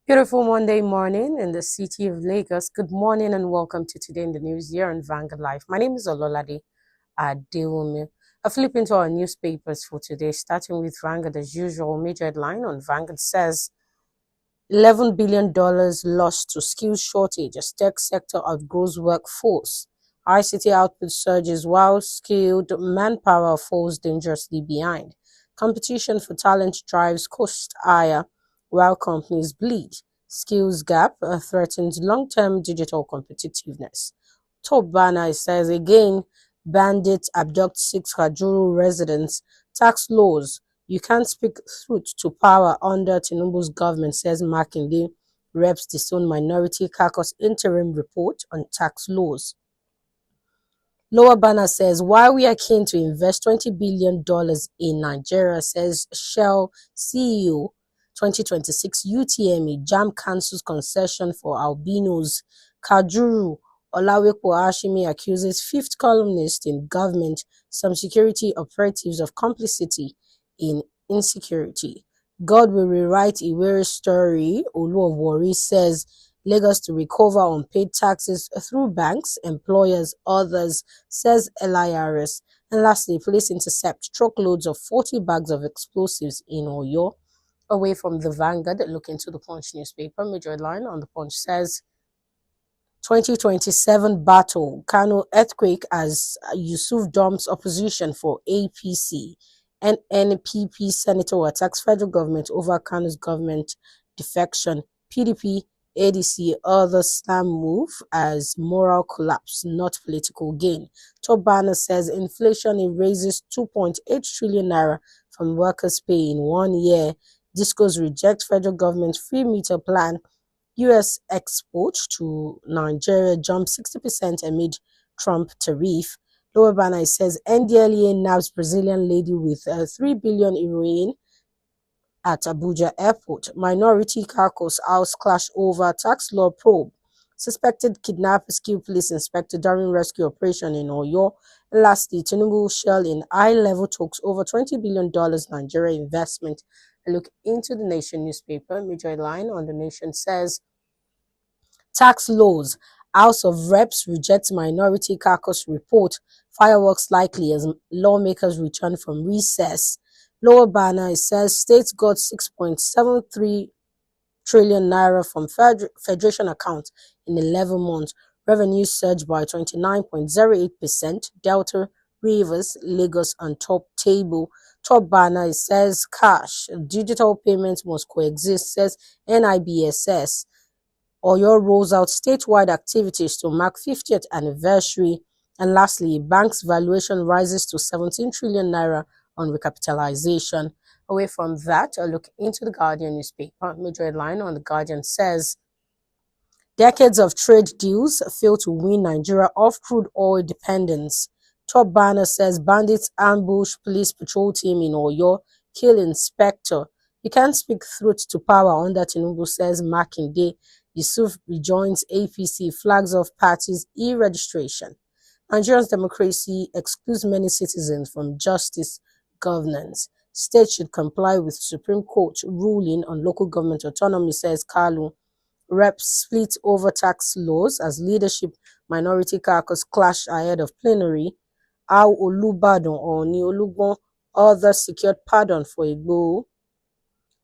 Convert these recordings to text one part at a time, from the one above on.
Beautiful Monday morning in the city of Lagos. Good morning and welcome to Today in the News here on Vanguard Life. My name is Ololade Adewumi. I flip into our newspapers for today, starting with Vanguard as usual. Major headline on Vanguard says $11 billion lost to skills shortage as tech sector outgrows workforce. ICT output surges while skilled manpower falls dangerously behind. Competition for talent drives cost higher while companies bleed. Skills gap threatens long-term digital competitiveness. Top banner says again, bandits abduct 6 Kajuru residents. Tax laws. You can't speak truth to power under Tinubu's government, says Makinde. Reps disown minority caucus interim report on tax laws. Lower banner says, while we are keen to invest $20 billion in Nigeria, says Shell CEO, 2026 UTME, JAMB cancels concession for albinos. Kajuru, Olawepo Ashimi accuses fifth columnist in government, some security operatives of complicity in insecurity. God will rewrite Iwere's story, Olu of Warri says. Lagos to recover unpaid taxes through banks, employers, others, says LIRS. And lastly, police intercept truckloads of 40 bags of explosives in Oyo. Away from the Vanguard, look into the Punch newspaper. Major headline on the Punch says 2027 battle, Kano earthquake as Yusuf dumps opposition for APC. NNPP senator attacks federal government over Kano's government defection. PDP ADC others slam move as moral collapse, not political gain. Top banner says inflation erases 2.8 trillion naira from workers' pay in 1 year. Discos reject federal government free meter plan. U.S. export to Nigeria jumped 60% amid Trump tariff. Lower banner says NDLEA nabs Brazilian lady with 3 billion heroin at Abuja Airport. Minority caucus house clash over tax law probe. Suspected kidnappers kill police inspector during rescue operation in Oyo. Lastly, Tinubu shell in high-level talks over $20 billion Nigeria investment. A look into the Nation newspaper. Major headline on the Nation says, tax laws. House of Reps rejects minority caucus report. Fireworks likely as lawmakers return from recess. Lower banner, it says states got 6.73 trillion naira from federation accounts in 11 months. Revenue surged by 29.08%. Delta, Rivers, Lagos on top table. Top banner, it says cash. Digital payments must coexist, says NIBSS. Oyo rolls out statewide activities to mark 50th anniversary. And lastly, banks' valuation rises to 17 trillion naira on recapitalization. Away from that, a look into the Guardian newspaper. Major headline on the Guardian says, decades of trade deals fail to win Nigeria off crude oil dependence. Top banner says bandits ambush police patrol team in Oyo, kill inspector. You can't speak truth to power under Tinubu, says Makinde. Yusuf rejoins APC, flags off parties e-registration. Nigeria's democracy excludes many citizens from justice governance. States should comply with Supreme Court ruling on local government autonomy, says Kalu. Reps split over tax laws as leadership minority caucus clash ahead of plenary. How Olubadon or Niolugbon others secured pardon for Igbo.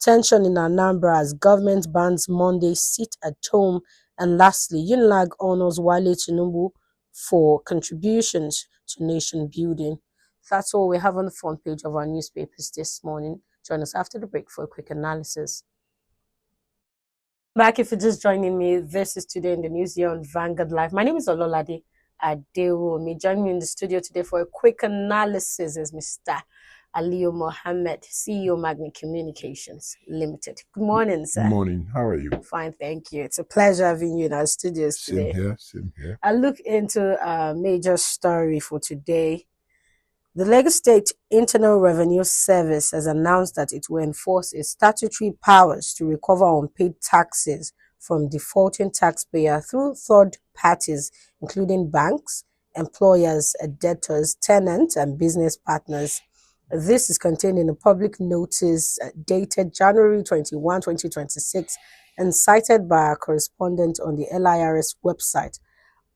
Tension in Anambra as government bans Monday sit at home. And lastly, Unilag honors Wale Tinubu for contributions to nation building. That's all we have on the front page of our newspapers this morning. Join us after the break for a quick analysis. Back if you're just joining me, this is Today in the News here on Vanguard Live. My name is Ololade Adewumi. Joining me in the studio today for a quick analysis is Mr. Aliyu Mohammed, CEO Magni Communications Limited. Good morning, sir. Good morning. How are you? Fine, thank you. It's a pleasure having you in our studios today. Same here. I look into a major story for today. The Lagos State Internal Revenue Service has announced that it will enforce its statutory powers to recover unpaid taxes from defaulting taxpayers through third parties, including banks, employers, debtors, tenants, and business partners. This is contained in a public notice dated January 21, 2026, and cited by our correspondent on the LIRS website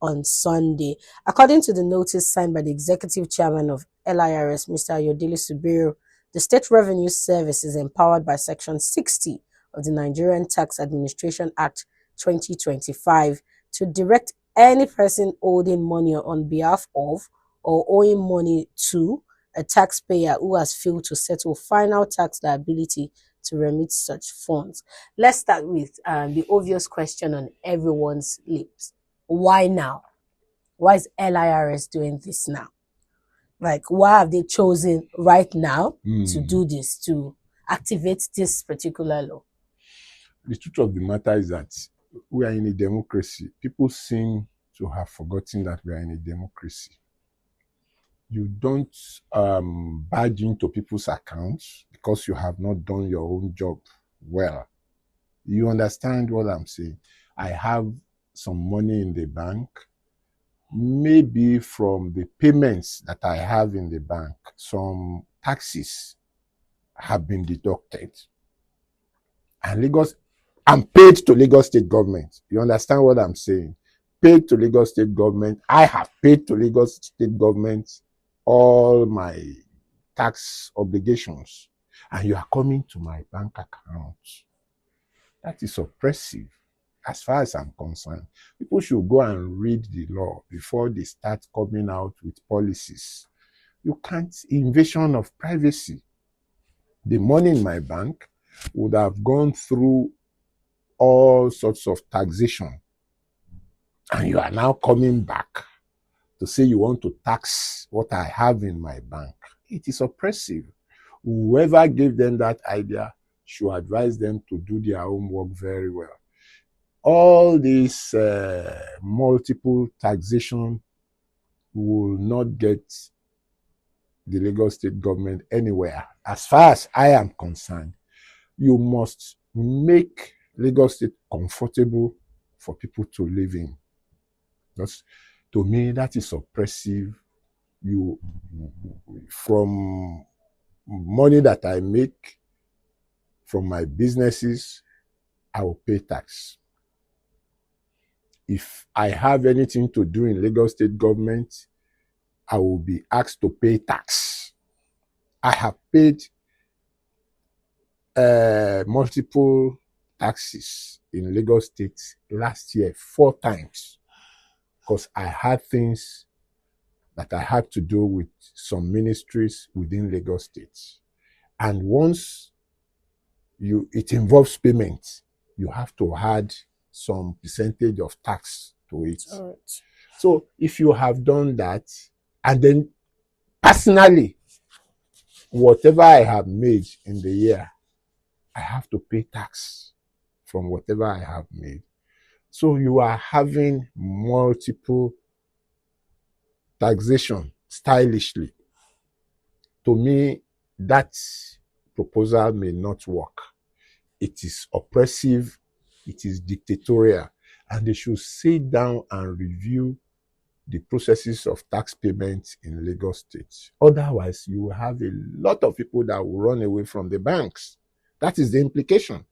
on Sunday. According to the notice signed by the executive chairman of LIRS, Mr. Ayodele Subiru, the State Revenue Service is empowered by Section 60 of the Nigerian Tax Administration Act 2025 to direct any person holding money on behalf of or owing money to a taxpayer who has failed to settle final tax liability to remit such funds. Let's start with the obvious question on everyone's lips. Why now? Why is LIRS doing this now? Like, why have they chosen right now to do this, to activate this particular law? The truth of the matter is that we are in a democracy. People seem to have forgotten that we are in a democracy. You don't barge into people's accounts because you have not done your own job well. You understand what I'm saying? I have some money in the bank. Maybe from the payments that I have in the bank, some taxes have been deducted. And I'm paid to Lagos State government. You understand what I'm saying? Paid to Lagos State government. I have paid to Lagos State government all my tax obligations. And you are coming to my bank account. That is oppressive. As far as I'm concerned, people should go and read the law before they start coming out with policies. You can't, invasion of privacy. The money in my bank would have gone through all sorts of taxation. And you are now coming back to say you want to tax what I have in my bank. It is oppressive. Whoever gave them that idea should advise them to do their homework very well. All this multiple taxation will not get the Lagos State government anywhere. As far as I am concerned, you must make Lagos State comfortable for people to live in. Because to me, that is oppressive. From money that I make from my businesses, I will pay tax. If I have anything to do in Lagos State government, I will be asked to pay tax. I have paid multiple taxes in Lagos State last year 4 times because I had things that I had to do with some ministries within Lagos State. And once it involves payment, you have to add some percentage of tax to it. Right. So if you have done that, and then personally, whatever I have made in the year, I have to pay tax from whatever I have made. So you are having multiple taxation stylishly. To me, that proposal may not work. It is oppressive, it is dictatorial, and they should sit down and review the processes of tax payments in Lagos State. Otherwise, you will have a lot of people that will run away from the banks. That is the implication.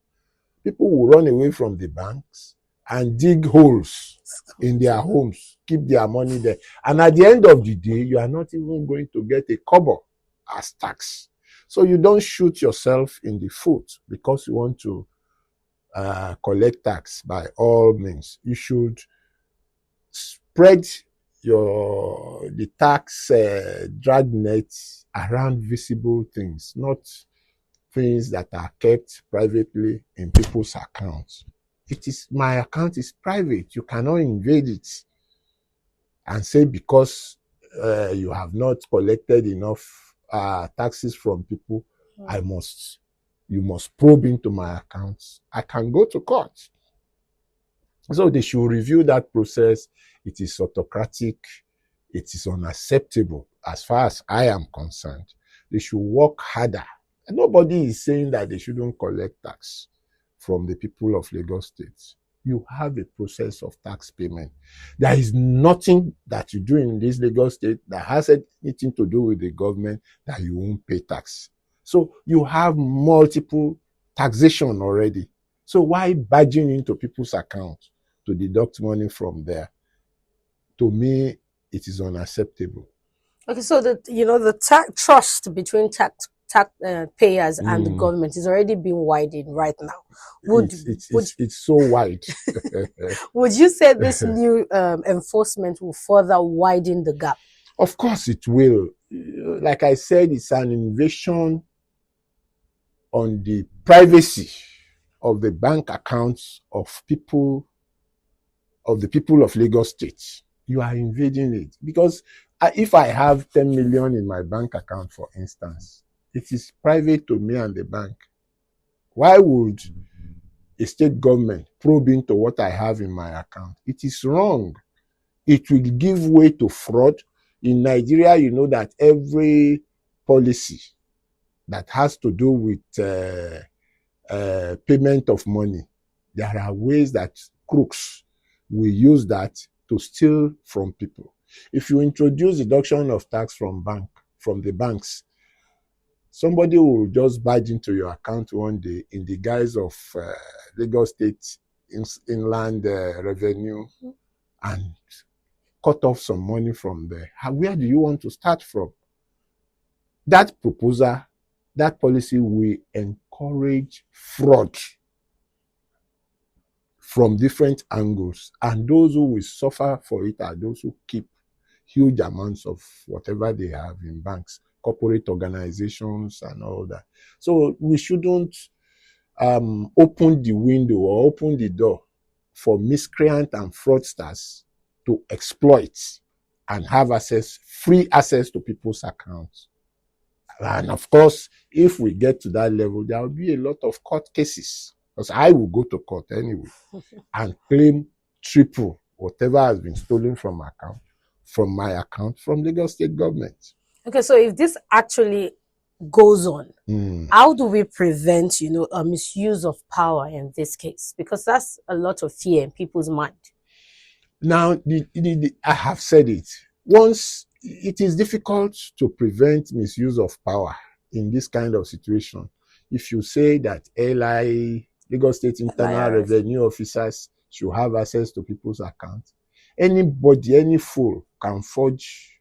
People will run away from the banks and dig holes in their homes, keep their money there. And at the end of the day, you are not even going to get a kobo as tax. So you don't shoot yourself in the foot because you want to collect tax by all means. You should spread the tax dragnet around visible things, not things that are kept privately in people's accounts. My account is private. You cannot invade it and say because you have not collected enough taxes from people, you must probe into my accounts. I can go to court. So they should review that process. It is autocratic. It is unacceptable as far as I am concerned. They should work harder. And nobody is saying that they shouldn't collect tax from the people of Lagos State. You have a process of tax payment. There is nothing that you do in this Lagos state that has anything to do with the government that you won't pay tax. So you have multiple taxation already. So why barging into people's accounts to deduct money from there? To me, it is unacceptable. Okay, so the trust between tax payers and the government is already being widened right now. It's so wide. Would you say this new enforcement will further widen the gap? Of course it will. Like I said, it's an invasion on the privacy of the bank accounts of the people of Lagos State. You are invading it. Because if I have 10 million in my bank account, for instance, it is private to me and the bank. Why would a state government probe into what I have in my account? It is wrong. It will give way to fraud. In Nigeria, you know that every policy that has to do with payment of money, there are ways that crooks will use that to steal from people. If you introduce deduction of tax from the banks, somebody will just barge into your account one day in the guise of Lagos State Inland Revenue and cut off some money from there. Where do you want to start from? That proposal, that policy will encourage fraud from different angles, and those who will suffer for it are those who keep huge amounts of whatever they have in banks, corporate organizations and all that. So we shouldn't open the window or open the door for miscreant and fraudsters to exploit and have free access to people's accounts. And of course, if we get to that level, there will be a lot of court cases, because I will go to court anyway and claim triple whatever has been stolen from my account from Lagos State government. Okay, so if this actually goes on, how do we prevent, a misuse of power in this case? Because that's a lot of fear in people's mind. Now, I have said it. Once, it is difficult to prevent misuse of power in this kind of situation. If you say that Lagos State Internal Revenue Officers should have access to people's accounts, anybody, any fool can forge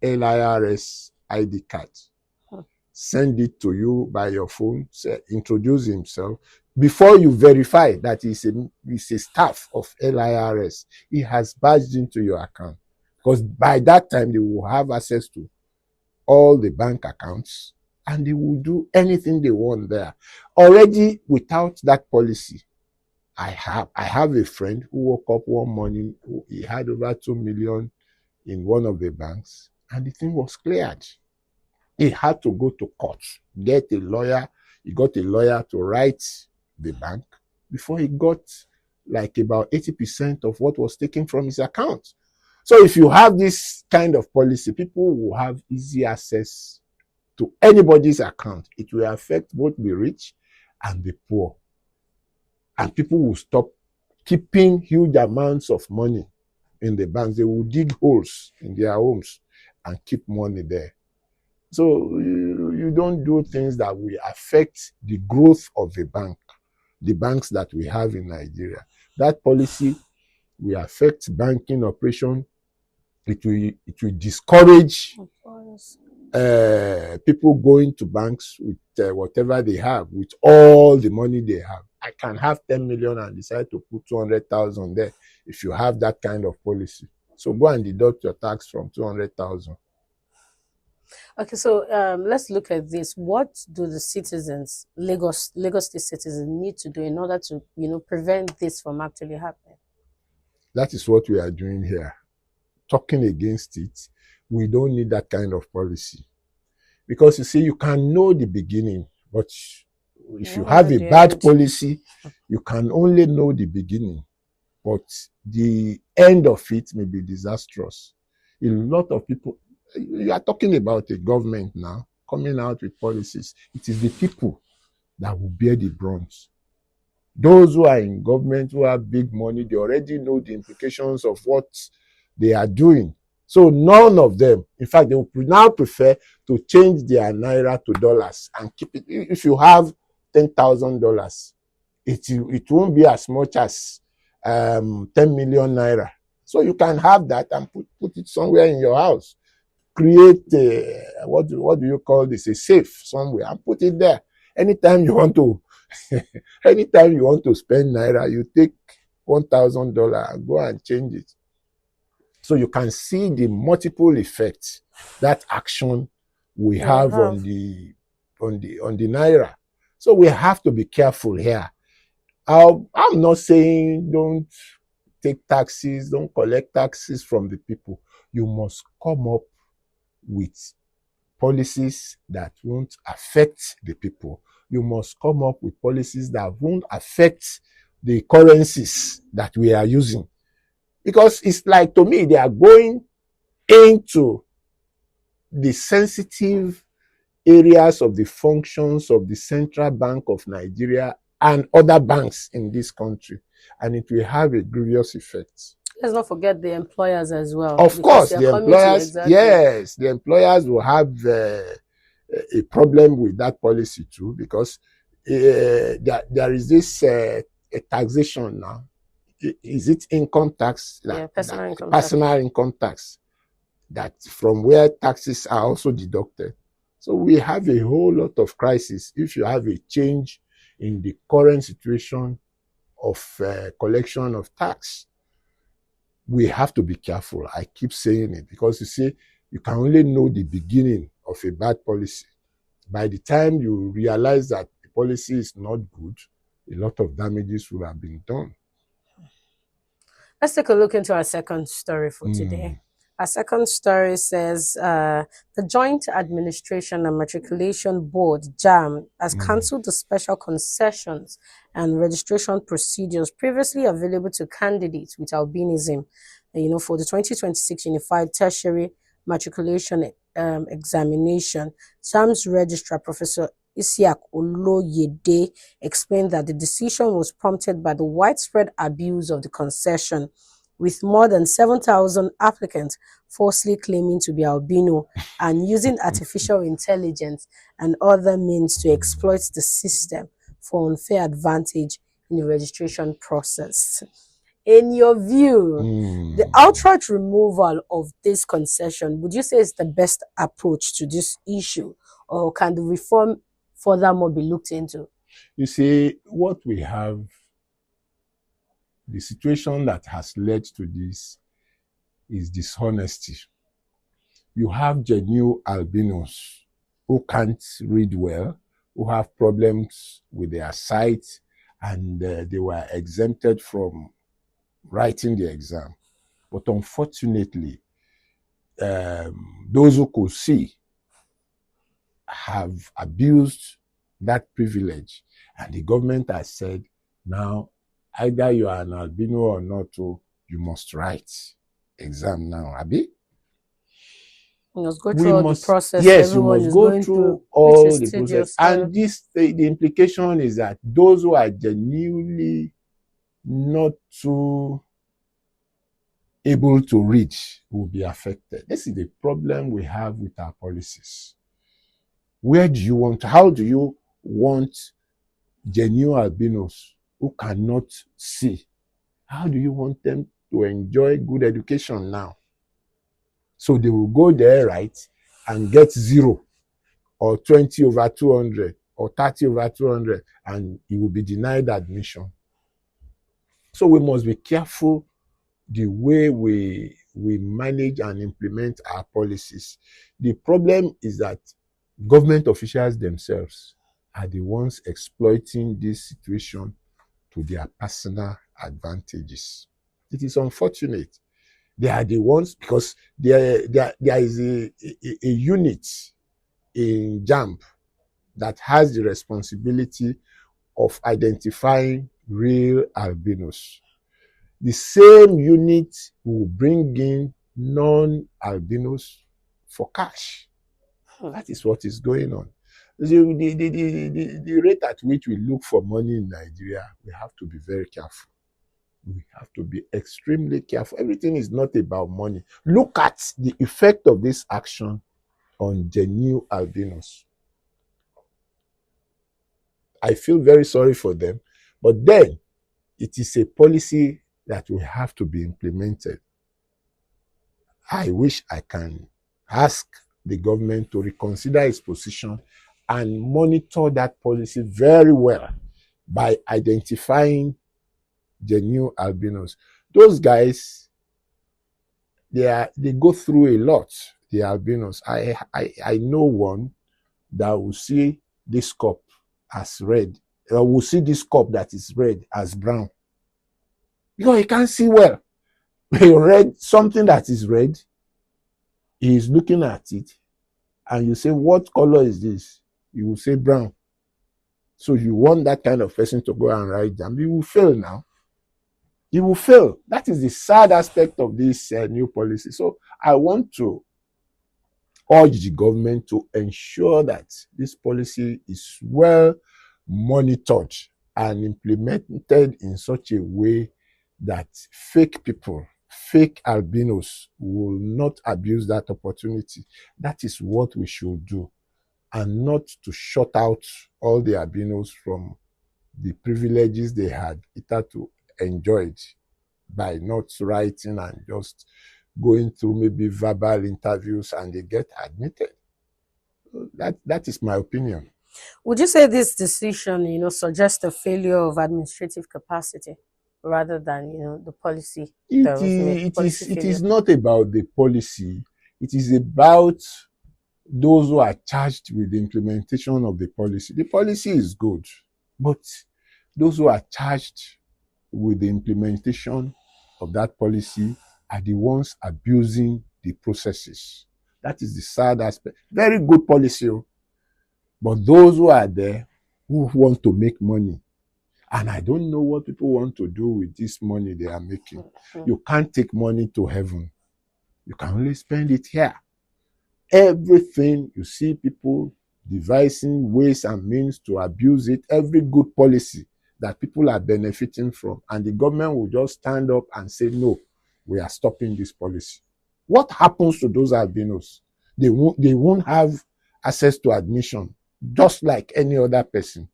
LIRS ID cards, send it to you by your phone, introduce himself. Before you verify that he's a staff of LIRS, he has badged into your account. Because by that time, they will have access to all the bank accounts and they will do anything they want there. Already, without that policy, I have a friend who woke up one morning, he had over 2 million in one of the banks, and the thing was cleared. He had to go to court, get a lawyer. He got a lawyer to write the bank before he got like about 80% of what was taken from his account. So if you have this kind of policy, people will have easy access to anybody's account. It will affect both the rich and the poor. And people will stop keeping huge amounts of money in the banks. They will dig holes in their homes and keep money there. So you don't do things that will affect the growth of the banks that we have in Nigeria. That policy will affect banking operation. It will discourage people going to banks with whatever they have, with all the money they have. I can have 10 million and decide to put 200,000 there if you have that kind of policy. So go and deduct your tax from 200,000. Okay, so let's look at this. What do the citizens, Lagos State citizens, need to do in order to, prevent this from actually happening? That is what we are doing here. Talking against it. We don't need that kind of policy. Because you see, you can know the beginning, but if you have a bad policy, you can only know the beginning. But the end of it may be disastrous. A lot of people, you are talking about a government now coming out with policies. It is the people that will bear the brunt. Those who are in government, who have big money, they already know the implications of what they are doing. So none of them, in fact, they would now prefer to change their naira to dollars and keep it. If you have $10,000, it won't be as much as 10 million naira. So you can have that and put it somewhere in your house. Create what do you call this? A safe somewhere and put it there. Anytime you want to spend naira, you take $1,000 and go and change it. So you can see the multiple effects that action we have on the naira. So we have to be careful here. I'm not saying don't take taxes, don't collect taxes from the people. You must come up with policies that won't affect the people. You must come up with policies that won't affect the currencies that we are using. Because it's like, to me, they are going into the sensitive areas of the functions of the Central Bank of Nigeria and other banks in this country. And it will have a grievous effect. Let's not forget the employers as well. Of course, the employers, yes, the employers will have a problem with that policy too, because there is this taxation now. Is it income tax? Personal income tax, that from where taxes are also deducted. So we have a whole lot of crisis if you have a change in the current situation of collection of tax. We have to be careful. I keep saying it because, you see, you can only know the beginning of a bad policy. By the time you realize that the policy is not good, a lot of damages will have been done. Let's take a look into our second story for today. Our second story says the Joint Administration and Matriculation Board, JAMB, has cancelled the special concessions and registration procedures previously available to candidates with albinism, for the 2026 Unified Tertiary Matriculation Examination. JAMB's registrar, Professor Isiaq Oloyede, explained that the decision was prompted by the widespread abuse of the concession, with more than 7,000 applicants falsely claiming to be albino and using artificial intelligence and other means to exploit the system for unfair advantage in the registration process. In your view, the outright removal of this concession, would you say is the best approach to this issue, or can the reform furthermore be looked into? You see, what we have, the situation that has led to this is dishonesty. You have genuine albinos who can't read well, who have problems with their sight, and they were exempted from writing the exam. But unfortunately, those who could see have abused that privilege. And the government has said, now, either you are an albino or not, you must write exam now, Abi. You must go through all the process. Yes, you must go through all the process. And the implication is that those who are genuinely not too able to read will be affected. This is the problem we have with our policies. How do you want genuine albinos who cannot see? How do you want them to enjoy good education now? So they will go there, right, and get 0 or 20/200 or 30/200, and he will be denied admission. So we must be careful the way we manage and implement our policies. The problem is that government officials themselves are the ones exploiting this situation to their personal advantages. It is unfortunate. They are the ones, because there is a unit in JAMB that has the responsibility of identifying real albinos. The same unit will bring in non-albinos for cash. That is what is going on. The rate at which we look for money in Nigeria, we have to be very careful. We have to be extremely careful. Everything is not about money. Look at the effect of this action on genuine albinos. I feel very sorry for them, but then it is a policy that will have to be implemented. I wish I can ask the government to reconsider its position and monitor that policy very well by identifying genuine albinos. Those guys, they go through a lot, the albinos. I know one that will see this cup as red, or will see this cup that is red as brown. Because he can't see well. He read something that is red, he is looking at it, and you say, what color is this? You will say brown. So you want that kind of person to go and write JAMB, you will fail now. You will fail. That is the sad aspect of this new policy. So I want to urge the government to ensure that this policy is well monitored and implemented in such a way that fake people, fake albinos will not abuse that opportunity. That is what we should do, and not to shut out all the albinos from the privileges they had hitherto enjoyed by not writing and just going through maybe verbal interviews and they get admitted. That is my opinion. Would you say this decision, suggests a failure of administrative capacity rather than, the policy that was made? It is not about the policy. It is about those who are charged with the implementation of the policy. The policy is good, but those who are charged with the implementation of that policy are the ones abusing the processes. That is the sad aspect. Very good policy, but those who are there who want to make money, and I don't know what people want to do with this money they are making. You can't take money to heaven. You can only spend it here. Everything you see people devising ways and means to abuse it, every good policy that people are benefiting from, and the government will just stand up and say, no, we are stopping this policy. What happens to those albinos? They won't have access to admission, just like any other person.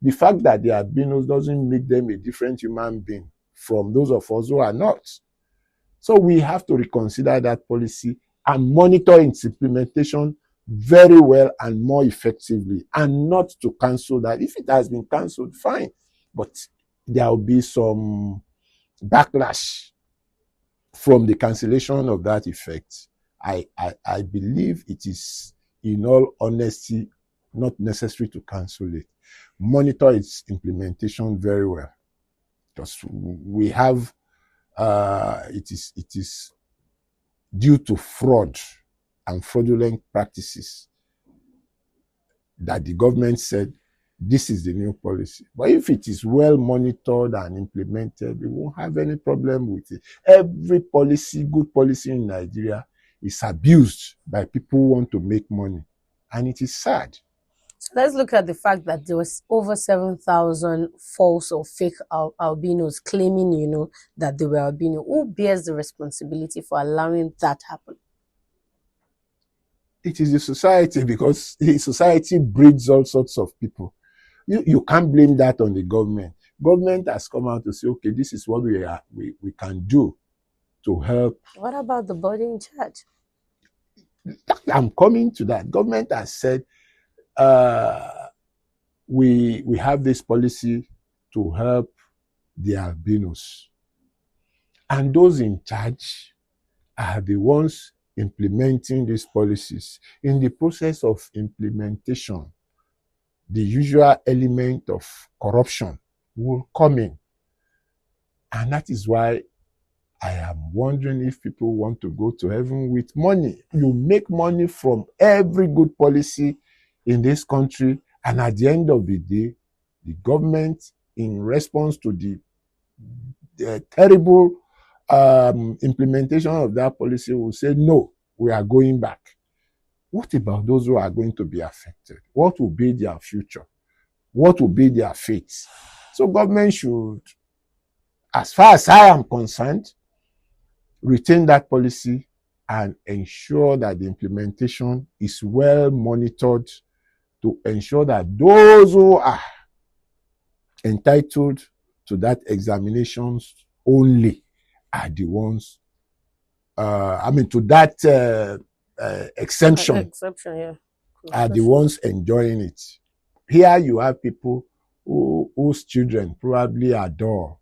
The fact that they are albinos doesn't make them a different human being from those of us who are not. So we have to reconsider that policy and monitor its implementation very well and more effectively, and not to cancel that. If it has been cancelled, fine, but there will be some backlash from the cancellation of that effect. I believe it is, in all honesty, not necessary to cancel it. Monitor its implementation very well, because we have it is due to fraud and fraudulent practices that the government said this is the new policy. But if it is well monitored and implemented, we won't have any problem with it. Every policy, good policy in Nigeria, is abused by people who want to make money, and it is sad. So let's look at the fact that there was over 7,000 false or fake albinos claiming, that they were albino. Who bears the responsibility for allowing that happen? It is the society, because the society breeds all sorts of people. You can't blame that on the government. Government has come out to say, okay, this is what we can do to help. What about the body in charge? I'm coming to that. Government has said, we have this policy to help the albinos, and those in charge are the ones implementing these policies. In the process of implementation, the usual element of corruption will come in, and that is why I am wondering if people want to go to heaven with money. You make money from every good policy in this country, and at the end of the day, the government, in response to the terrible implementation of that policy, will say, no, we are going back. What about those who are going to be affected? What will be their future? What will be their fate? So government should, as far as I am concerned, retain that policy and ensure that the implementation is well monitored to ensure that those who are entitled to that examinations only are the ones, to that exemption, yeah. are the ones enjoying it. Here you have people whose children probably adore,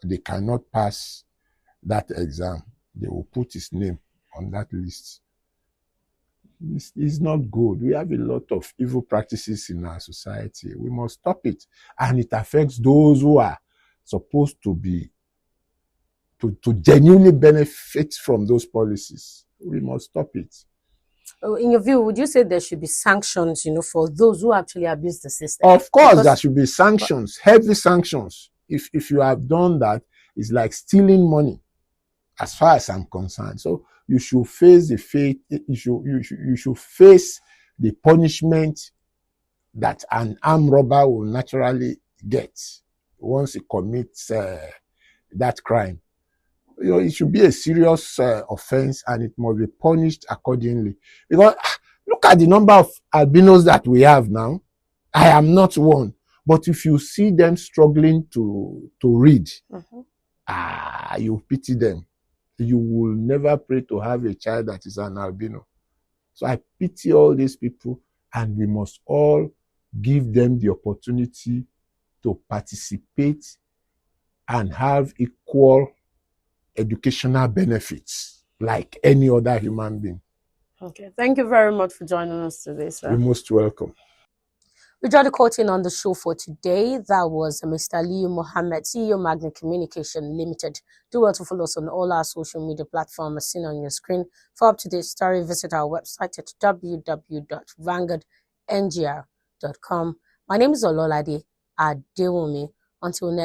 they cannot pass that exam. They will put his name on that list. It's not good. We have a lot of evil practices in our society. We must stop it. And it affects those who are supposed to be, to genuinely benefit from those policies. We must stop it. In your view, would you say there should be sanctions, for those who actually abuse the system? Of course, there should be sanctions, heavy sanctions. If you have done that, it's like stealing money, as far as I'm concerned. So you should face the fate. You should face the punishment that an armed robber will naturally get once he commits that crime. It should be a serious offense, and it must be punished accordingly. Because look at the number of albinos that we have now. I am not one, but if you see them struggling to read, you pity them. You will never pray to have a child that is an albino. So I pity all these people, and we must all give them the opportunity to participate and have equal educational benefits like any other human being. Okay, thank you very much for joining us today, sir. You're most welcome. We draw the curtain on the show for today. That was Mr. Aliyu Mohammed, CEO Magnet Communication Limited. Do well to follow us on all our social media platforms seen on your screen. For up-to-date story, visit our website at www.vanguardngr.com. My name is Ololade Adewumi. Until next